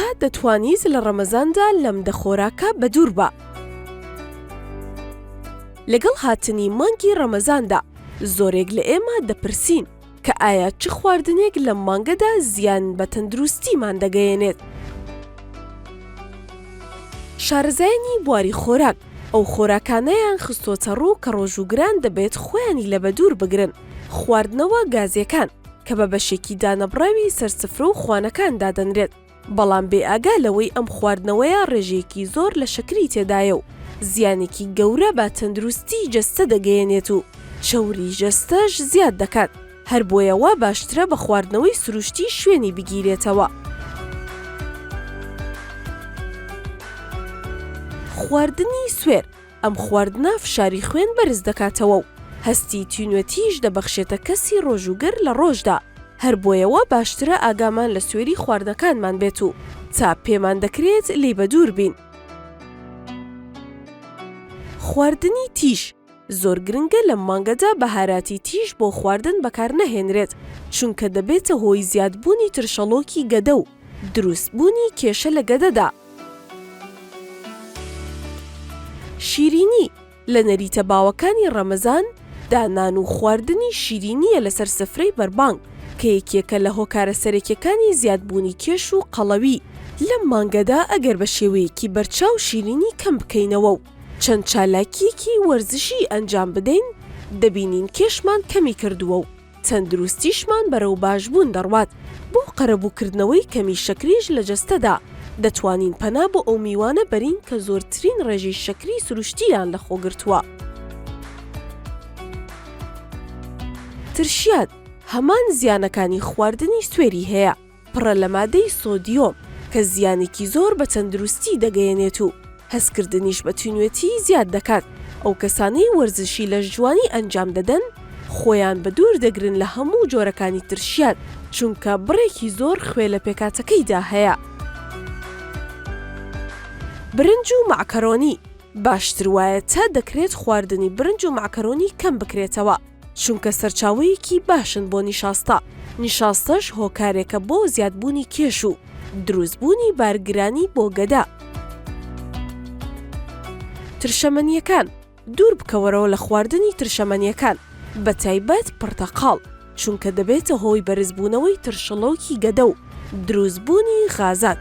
واتە دەتوانیت لە ڕەمەزاندا لەم دەخۆراکە بەدوور بە. لەگەڵ هاتنی مانگی ڕەمەزاندا زۆرێک لە ئێمە دەپرسین کە ئایا چ خواردنێک لەم مانگەدا زیان بە تەندروستیمان دەگەیەنێت. شارەزایانی بواری خۆراک ئەو خۆراکانەیان خستۆتە ڕوو کە ڕۆژوگران دەبێت خۆیانی لە بەدوور بگرن. خواردنەوە گازیەکان کە بە بەشێکی دانەبڕاوی سەرسفرە و خوانەکان دادەنرێت، بەڵام بێئاگا لەوەی ئەم خواردنەوەیە ڕێژەیەکی زۆر لە شەکری تێدایە و زیانێکی گەورە بە تەندروستی جەستە دەگەیەنێت و چەوری جەستەش زیاد دەکات. هەر بۆیەوە باشترە بە خواردنەوەی سروشتی شوێنی بگیرێتەوە. خواردنی سوێر ئەم خواردنە فشاری خوێن بەرز دەکاتەوە و هەستی تینوێتیش دەبەخشێتە کەسی ڕۆژوگەر لە ڕۆژدا. هەر بۆیەوە باشترە ئاگامان لە سوێری خواردنەکانمان بێت و تا پێمان دەکرێت لێ بەدوور بین. خواردنی تیژ زۆر گرنگە لەم مانگەدا بەهاراتی تیژ بۆ خواردن بەکار نەهێنرێت، چونکە دەبێتە هۆی زیادبوونی ترشەڵۆکی گەدە و دروستبوونی کێشە لە گەدەدا. شیرینی لە نەریتە باوەکانی ڕەمەزان دانان و خواردنی شیرینیە لەسەر سفرەی بەربانگ کە یەکێکە لە هۆکارە سەرەکیەکانی زیادبوونی کێش و قەڵەوی. لەم مانگەدا ئەگەر بە شێوەیەکی بەرچاو شیرینی کەم بکەینەوە و چەند چالاکیەکی وەرزشی ئەنجام بدەین، دەبینین کێشمان کەمی کردووە و تەندروستیشمان بەرەو باشبوون دەڕوات. بۆ قەرەبووکردنەوەی کەمی شەکریش لە جەستەدا دەتوانین پەنا بۆ ئەو میوانە بەرین کە زۆرترین ڕێژەی شەکری سروشتیان لە خۆگرتووە. ترشیات هەمان زیانەکانی خواردنی سوێری هەیە، پڕە لە مادەی سۆدیۆم کە زیانێکی زۆر بە تەندروستی دەگەیەنێت و هەستکردنیش بە تینوێتی زیاد دەکات. ئەو کەسانەی وەرزشی لە ژوانی ئەنجام دەدەن خۆیان بە دوور دەگرن لە هەموو جۆرەکانی ترشیات، چونکە بڕێکی زۆر خوێ لە پێکاتەکەیدا هەیە. برنج و ماکارۆنی باشتر وایە تا دەکرێت خواردنی برنج و ماکارۆنی کەم بکرێتەوە، چونکە سەرچاوەیەکی باشن بۆ نیشاستە. نیشاستەش هۆکارێکە بۆ زیادبوونی کێش و دروستبوونی بارگرانی بۆ گەدا. ترشەمەنیەکان دوور بکەوەرەوە لە خواردنی ترشەمەنیەکان، بە تایبەت پڕتەقاڵ، چونکە دەبێتە هۆی بەرزبوونەوەی ترشەڵۆکی گەدە و دروستبوونی غازات.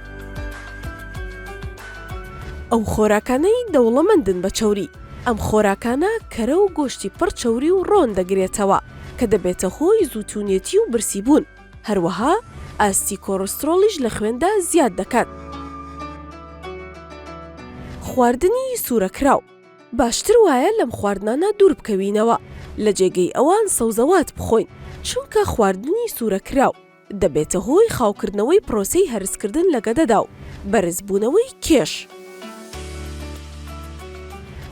ئەو خۆراکانەی دەوڵەمەندن بە چەوری، ئەم خۆراکانە کەرە و گۆشتی پڕ چەوری و ڕۆن دەگرێتەوە کە دەبێتە هۆی زووتونێتی و برسی بوون. هەروەها ئاستی کۆڕسترۆلیش لە خوێندا زیاد دەکات. خواردنی سوورەکراو باشتر وایە لەم خواردنانە دوور بکەوینەوە، لە جێگەی ئەوان سەوزەوات بخۆین، چونکە خواردنی سوورەکراو دەبێتە هۆی خاوکردنەوەی پرۆسەی هەرسکردن لە گەدەدا و بەرزبوونەوەی کێش.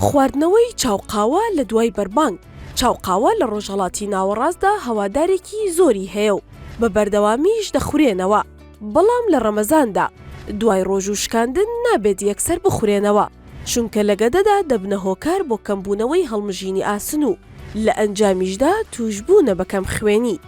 خواردنەوەی چاوقاوە لە دوای بەربانگ. چاوقاوە لە ڕۆژهەڵاتی ناوەڕاستدا هەوادارێکی زۆری هەیە و بە بەردەوامیش دەخورێنەوە، بەڵام لە ڕەمەزاندا دوای ڕۆژ و شکاندن نابێت یەکسەر بخورێنەوە، چونکە لە گەدەدا دەبنە هۆکار بۆ کەمبوونەوەی هەڵمژینی ئاسن و لە ئەنجامیشدا توشبوونە بە کەم خوێنی.